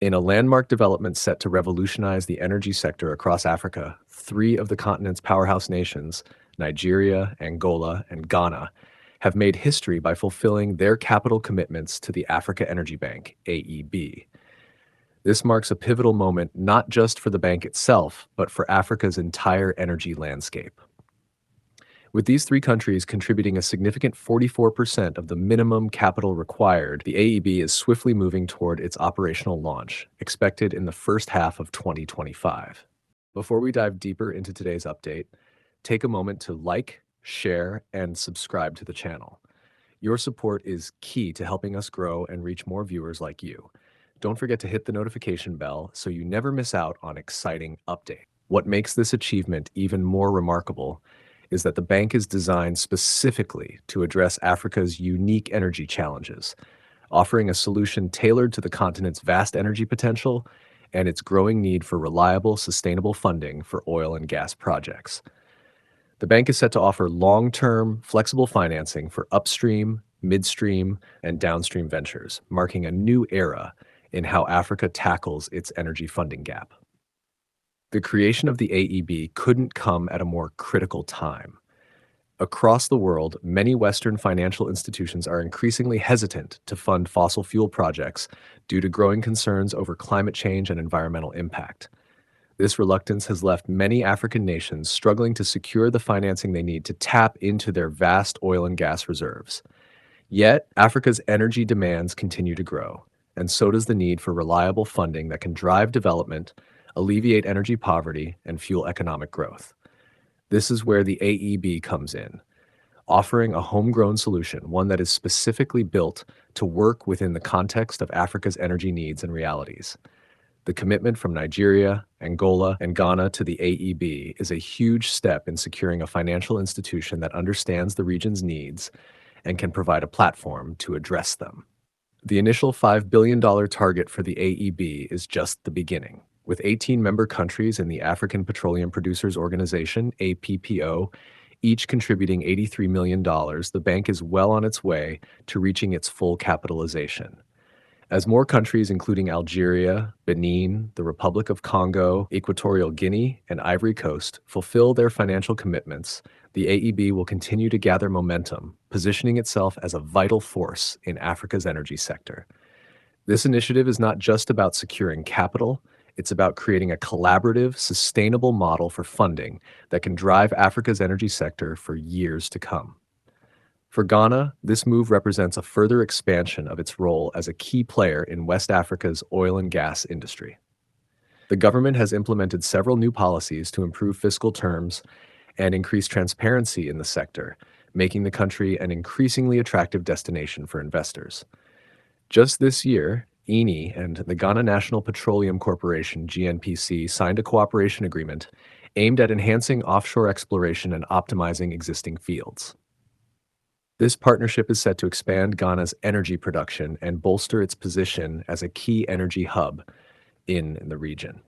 In a landmark development set to revolutionize the energy sector across Africa, three of the continent's powerhouse nations, Nigeria, Angola, and Ghana, have made history by fulfilling their capital commitments to the Africa Energy Bank, AEB. This marks a pivotal moment not just for the bank itself, but for Africa's entire energy landscape. With these three countries contributing a significant 44% of the minimum capital required, the AEB is swiftly moving toward its operational launch, expected in the first half of 2025. Before we dive deeper into today's update, take a moment to like, share, and subscribe to the channel. Your support is key to helping us grow and reach more viewers like you. Don't forget to hit the notification bell so you never miss out on exciting updates. What makes this achievement even more remarkable is that the bank is designed specifically to address Africa's unique energy challenges, offering a solution tailored to the continent's vast energy potential and its growing need for reliable, sustainable funding for oil and gas projects. The bank is set to offer long-term, flexible financing for upstream, midstream, and downstream ventures, marking a new era in how Africa tackles its energy funding gap. The creation of the AEB couldn't come at a more critical time. Across the world, many Western financial institutions are increasingly hesitant to fund fossil fuel projects due to growing concerns over climate change and environmental impact. This reluctance has left many African nations struggling to secure the financing they need to tap into their vast oil and gas reserves. Yet, Africa's energy demands continue to grow, and so does the need for reliable funding that can drive development, alleviate energy poverty, and fuel economic growth. This is where the AEB comes in, offering a homegrown solution, one that is specifically built to work within the context of Africa's energy needs and realities. The commitment from Nigeria, Angola, and Ghana to the AEB is a huge step in securing a financial institution that understands the region's needs and can provide a platform to address them. The initial $5 billion target for the AEB is just the beginning. With 18 member countries in the African Petroleum Producers Organization, APPO, each contributing $83 million, the bank is well on its way to reaching its full capitalization. As more countries, including Algeria, Benin, the Republic of Congo, Equatorial Guinea, and Ivory Coast, fulfill their financial commitments, the AEB will continue to gather momentum, positioning itself as a vital force in Africa's energy sector. This initiative is not just about securing capital. It's about creating a collaborative, sustainable model for funding that can drive Africa's energy sector for years to come. For Ghana, this move represents a further expansion of its role as a key player in West Africa's oil and gas industry. The government has implemented several new policies to improve fiscal terms and increase transparency in the sector, making the country an increasingly attractive destination for investors. Just this year, Eni and the Ghana National Petroleum Corporation, GNPC, signed a cooperation agreement aimed at enhancing offshore exploration and optimizing existing fields. This partnership is set to expand Ghana's energy production and bolster its position as a key energy hub in the region.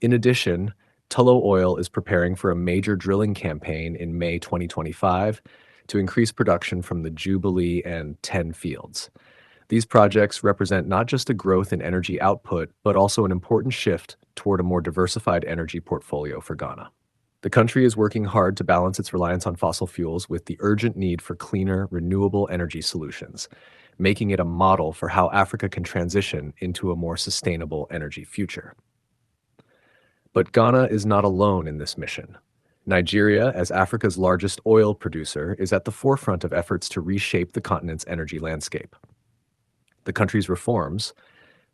In addition, Tullow Oil is preparing for a major drilling campaign in May 2025 to increase production from the Jubilee and 10 fields. These projects represent not just a growth in energy output, but also an important shift toward a more diversified energy portfolio for Ghana. The country is working hard to balance its reliance on fossil fuels with the urgent need for cleaner, renewable energy solutions, making it a model for how Africa can transition into a more sustainable energy future. But Ghana is not alone in this mission. Nigeria, as Africa's largest oil producer, is at the forefront of efforts to reshape the continent's energy landscape. The country's reforms,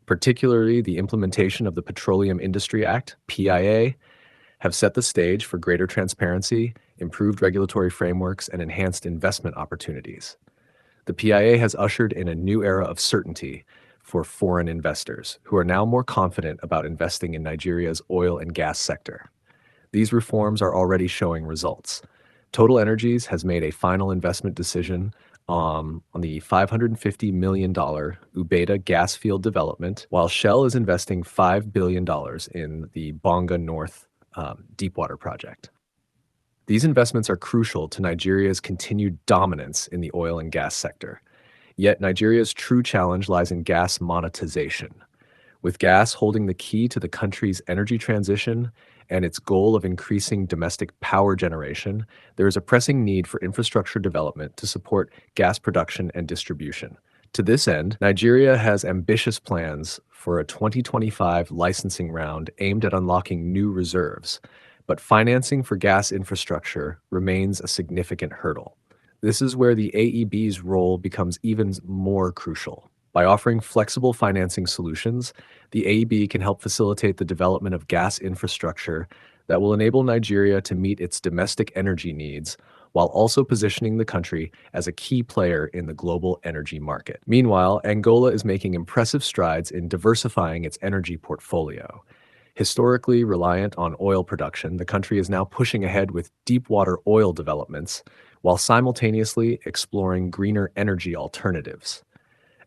particularly the implementation of the Petroleum Industry Act, PIA, have set the stage for greater transparency, improved regulatory frameworks, and enhanced investment opportunities. The PIA has ushered in a new era of certainty for foreign investors, who are now more confident about investing in Nigeria's oil and gas sector. These reforms are already showing results. Total Energies has made a final investment decision on the $550 million Ubeda gas field development, while Shell is investing $5 billion in the Bonga North deepwater project. These investments are crucial to Nigeria's continued dominance in the oil and gas sector. Yet Nigeria's true challenge lies in gas monetization. With gas holding the key to the country's energy transition and its goal of increasing domestic power generation, there is a pressing need for infrastructure development to support gas production and distribution. To this end, Nigeria has ambitious plans for a 2025 licensing round aimed at unlocking new reserves, but financing for gas infrastructure remains a significant hurdle. This is where the AEB's role becomes even more crucial. By offering flexible financing solutions, the AEB can help facilitate the development of gas infrastructure that will enable Nigeria to meet its domestic energy needs while also positioning the country as a key player in the global energy market. Meanwhile, Angola is making impressive strides in diversifying its energy portfolio. Historically reliant on oil production, the country is now pushing ahead with deep water oil developments while simultaneously exploring greener energy alternatives.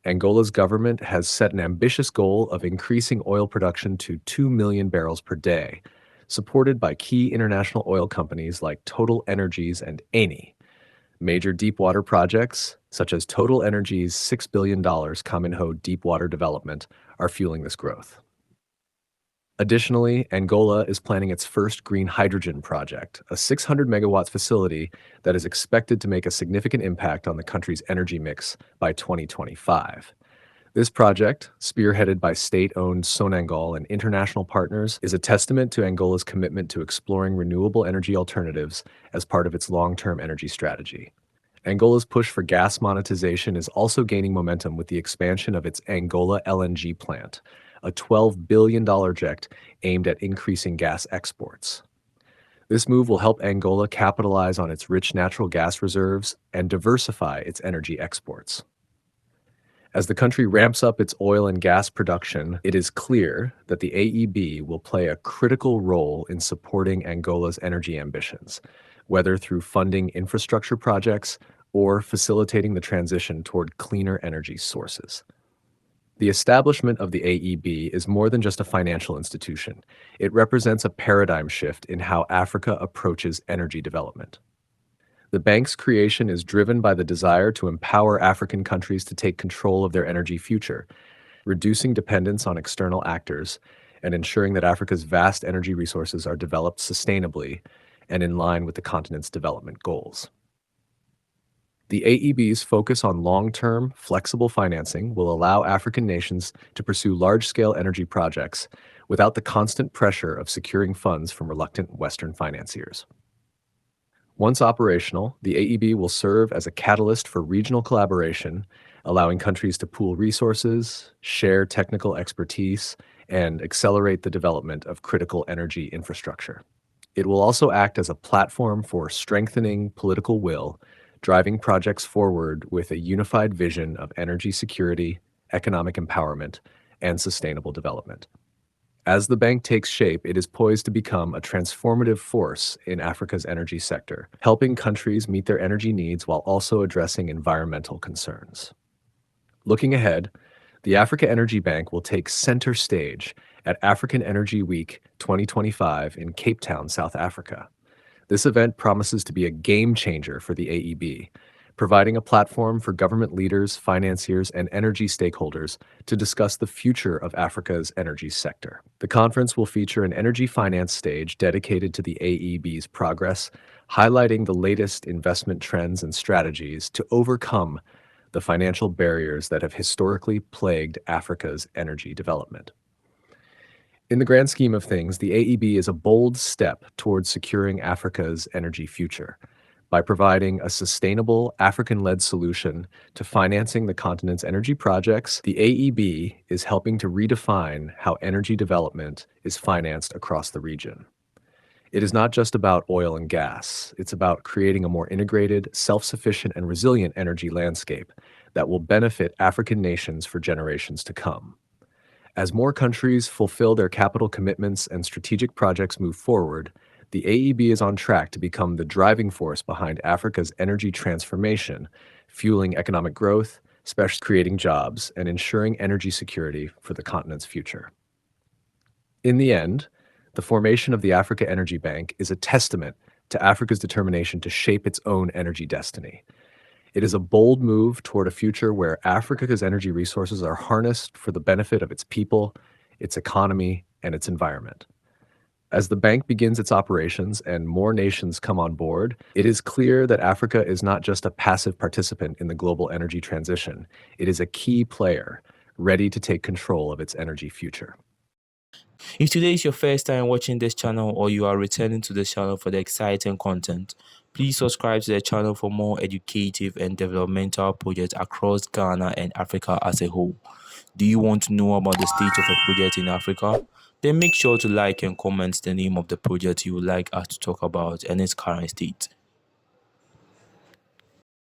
Angola's government has set an ambitious goal of increasing oil production to 2 million barrels per day, supported by key international oil companies like Total Energies and Eni. Major deepwater projects, such as Total Energies' $6 billion Kaminho deepwater development, are fueling this growth. Additionally, Angola is planning its first green hydrogen project, a 600 megawatts facility that is expected to make a significant impact on the country's energy mix by 2025. This project, spearheaded by state-owned Sonangol and international partners, is a testament to Angola's commitment to exploring renewable energy alternatives as part of its long-term energy strategy. Angola's push for gas monetization is also gaining momentum with the expansion of its Angola LNG plant, a $12 billion project aimed at increasing gas exports. This move will help Angola capitalize on its rich natural gas reserves and diversify its energy exports. As the country ramps up its oil and gas production, it is clear that the AEB will play a critical role in supporting Angola's energy ambitions, whether through funding infrastructure projects or facilitating the transition toward cleaner energy sources. The establishment of the AEB is more than just a financial institution. It represents a paradigm shift in how Africa approaches energy development. The bank's creation is driven by the desire to empower African countries to take control of their energy future, reducing dependence on external actors and ensuring that Africa's vast energy resources are developed sustainably and in line with the continent's development goals. The AEB's focus on long-term, flexible financing will allow African nations to pursue large-scale energy projects without the constant pressure of securing funds from reluctant Western financiers. Once operational, the AEB will serve as a catalyst for regional collaboration, allowing countries to pool resources, share technical expertise, and accelerate the development of critical energy infrastructure. It will also act as a platform for strengthening political will, driving projects forward with a unified vision of energy security, economic empowerment, and sustainable development. As the bank takes shape, it is poised to become a transformative force in Africa's energy sector, helping countries meet their energy needs while also addressing environmental concerns. Looking ahead, the Africa Energy Bank will take center stage at African Energy Week 2025 in Cape Town, South Africa. This event promises to be a game changer for the AEB, providing a platform for government leaders, financiers, and energy stakeholders to discuss the future of Africa's energy sector. The conference will feature an energy finance stage dedicated to the AEB's progress, highlighting the latest investment trends and strategies to overcome the financial barriers that have historically plagued Africa's energy development. In the grand scheme of things, the AEB is a bold step towards securing Africa's energy future. By providing a sustainable, African-led solution to financing the continent's energy projects, the AEB is helping to redefine how energy development is financed across the region. It is not just about oil and gas. It's about creating a more integrated, self-sufficient, and resilient energy landscape that will benefit African nations for generations to come. As more countries fulfill their capital commitments and strategic projects move forward, the AEB is on track to become the driving force behind Africa's energy transformation, fueling economic growth, especially creating jobs, and ensuring energy security for the continent's future. In the end, the formation of the Africa Energy Bank is a testament to Africa's determination to shape its own energy destiny. It is a bold move toward a future where Africa's energy resources are harnessed for the benefit of its people, its economy, and its environment. As the bank begins its operations and more nations come on board, it is clear that Africa is not just a passive participant in the global energy transition. It is a key player, ready to take control of its energy future. If today is your first time watching this channel or you are returning to this channel for the exciting content, please subscribe to the channel for more educative and developmental projects across Ghana and Africa as a whole. Do you want to know about the state of a project in Africa? Then make sure to like and comment the name of the project you would like us to talk about and its current state.